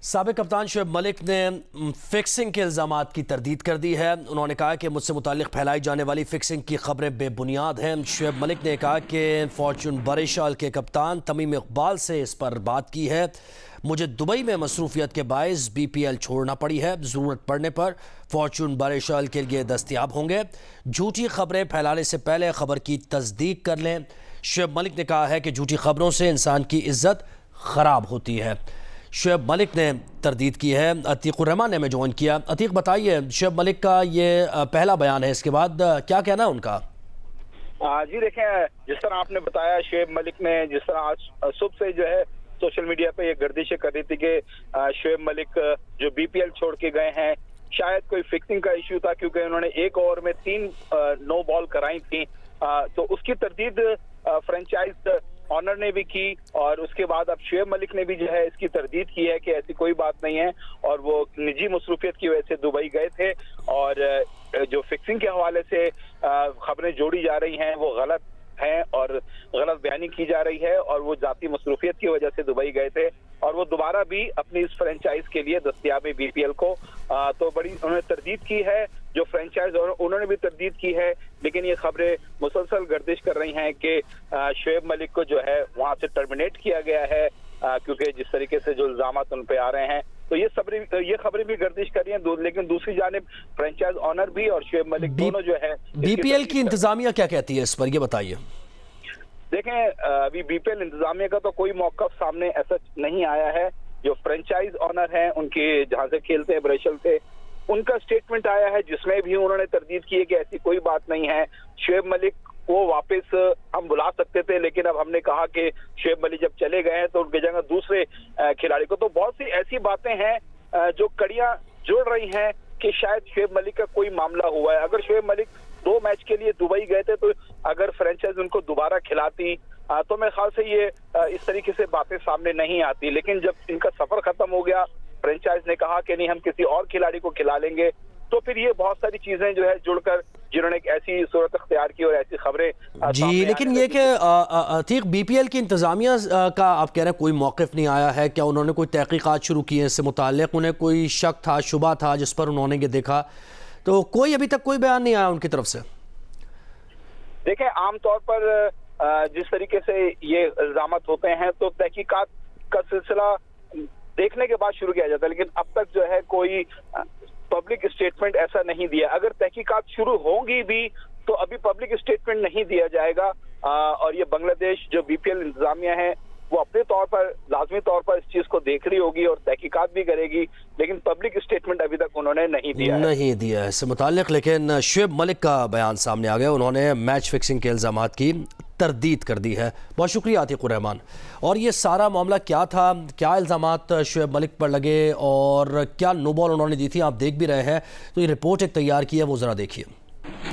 سابق کپتان شعیب ملک نے فکسنگ کے الزامات کی تردید کر دی ہے۔ انہوں نے کہا کہ مجھ سے متعلق پھیلائی جانے والی فکسنگ کی خبریں بے بنیاد ہیں۔ شعیب ملک نے کہا کہ فارچون بریشال کے کپتان تمیم اقبال سے اس پر بات کی ہے۔ مجھے دبئی میں مصروفیت کے باعث بی پی ایل چھوڑنا پڑی ہے، ضرورت پڑنے پر فارچون بریشال کے لیے دستیاب ہوں گے۔ جھوٹی خبریں پھیلانے سے پہلے خبر کی تصدیق کر لیں۔ شعیب ملک نے کہا ہے کہ جھوٹی خبروں سے انسان کی عزت خراب ہوتی ہے۔ شعیب ملک نے تردید کی ہے۔ عتیق الرحمان نے ہمیں جوائن کیا۔ عتیق بتائیے، شعیب ملک کا یہ پہلا بیان ہے، اس کے بعد کیا کہنا ہے ان کا؟ جی دیکھیں، جس طرح آپ نے بتایا، شعیب ملک نے جس طرح آج صبح سے جو ہے سوشل میڈیا پہ یہ گردشیں کر رہی تھی کہ شعیب ملک جو بی پی ایل چھوڑ کے گئے ہیں، شاید کوئی فکسنگ کا ایشو تھا، کیونکہ انہوں نے ایک اوور میں 3 نو بال کرائی تھیں، تو اس کی تردید فرنچائز آنر نے بھی کی، اور اس کے بعد اب شعیب ملک نے بھی جو ہے اس کی تردید کی ہے کہ ایسی کوئی بات نہیں ہے، اور وہ نجی مصروفیت کی وجہ سے دبئی گئے تھے، اور جو فکسنگ کے حوالے سے خبریں جوڑی جا رہی ہیں وہ غلط ہیں اور غلط بیانی کی جا رہی ہے، اور وہ ذاتی مصروفیت کی وجہ سے دبئی گئے تھے، اور وہ دوبارہ بھی اپنی اس فرنچائز کے لیے دستیاب ہے بی پی ایل کو، تو بڑی انہوں نے تردید کی ہے، جو فرنچائز انہوں نے بھی تردید کی ہے، لیکن یہ خبریں مسلسل گردش کر رہی ہیں کہ شعیب ملک کو جو ہے وہاں سے ٹرمینیٹ کیا گیا ہے، کیونکہ جس طریقے سے جو الزامات ان پہ آ رہے ہیں، تو یہ خبریں بھی گردش کر رہی ہیں، لیکن دوسری جانب فرنچائز آنر بھی اور شعیب ملک دونوں جو ہے بی پی ایل کی انتظامیہ کیا کہتی ہے اس پر، یہ بتائیے۔ دیکھیں، ابھی بی پی ایل انتظامیہ کا تو کوئی موقف سامنے ایسا نہیں آیا ہے۔ جو فرنچائز آنر ہیں، ان کے جہاں سے کھیلتے ہیں بریشل سے، ان کا سٹیٹمنٹ آیا ہے جس میں بھی انہوں نے تردید کی ہے کہ ایسی کوئی بات نہیں ہے، شعیب ملک کو واپس ہم بلا سکتے تھے، لیکن اب ہم نے کہا کہ شعیب ملک جب چلے گئے ہیں تو ان کی جگہ دوسرے کھلاڑی کو، تو بہت سی ایسی باتیں ہیں جو کڑیاں جوڑ رہی ہیں کہ شاید شعیب ملک کا کوئی معاملہ ہوا ہے۔ اگر شعیب ملک 2 میچ کے لیے دبئی گئے تھے، تو اگر فرنچائز ان کو دوبارہ کھلاتی تو میرے خیال سے یہ اس طریقے سے باتیں سامنے نہیں آتی، لیکن جب ان کا سفر ختم ہو گیا، فرنچائز نے کہا کہ نہیں، ہم کسی اور کھلاڑی کو کھلا لیں گے، تو پھر یہ بہت ساری چیزیں جو ہے جڑ کر جنہوں نے ایک ایسی صورت اختیار کی اور ایسی خبریں جی، لیکن یہ کہ عتیق، بی پی ایل کی انتظامیہ کا آپ کہہ رہے ہیں کوئی موقف نہیں آیا ہے، کیا انہوں نے کوئی تحقیقات شروع کی ہیں اس سے متعلق؟ انہیں کوئی شک تھا، شبہ تھا جس پر انہوں نے یہ دیکھا، تو کوئی ابھی تک کوئی بیان نہیں آیا ان کی طرف سے؟ دیکھیں، عام طور پر جس طریقے سے یہ الزامات ہوتے ہیں تو تحقیقات کا سلسلہ دیکھنے کے بعد شروع کیا جاتا ہے، لیکن اب تک جو ہے کوئی پبلک اسٹیٹمنٹ ایسا نہیں دیا۔ اگر تحقیقات شروع ہوں گی بھی تو ابھی پبلک اسٹیٹمنٹ نہیں دیا جائے گا، اور یہ بنگلہ دیش جو بی پی ایل انتظامیہ ہے وہ اپنے طور پر لازمی طور پر اس چیز کو دیکھ رہی ہوگی اور تحقیقات بھی کرے گی، لیکن پبلک اسٹیٹمنٹ ابھی تک انہوں نے نہیں دیا ہے اس سے متعلق۔ لیکن شعیب ملک کا بیان سامنے آ گیا، انہوں نے میچ فکسنگ کے الزامات کی تردید کر دی ہے۔ بہت شکریہ عتیق الرحمان۔ اور یہ سارا معاملہ کیا تھا، کیا الزامات شعیب ملک پر لگے اور کیا نو بال انہوں نے دی تھی، آپ دیکھ بھی رہے ہیں، تو یہ رپورٹ ایک تیار کی ہے، وہ ذرا دیکھیے۔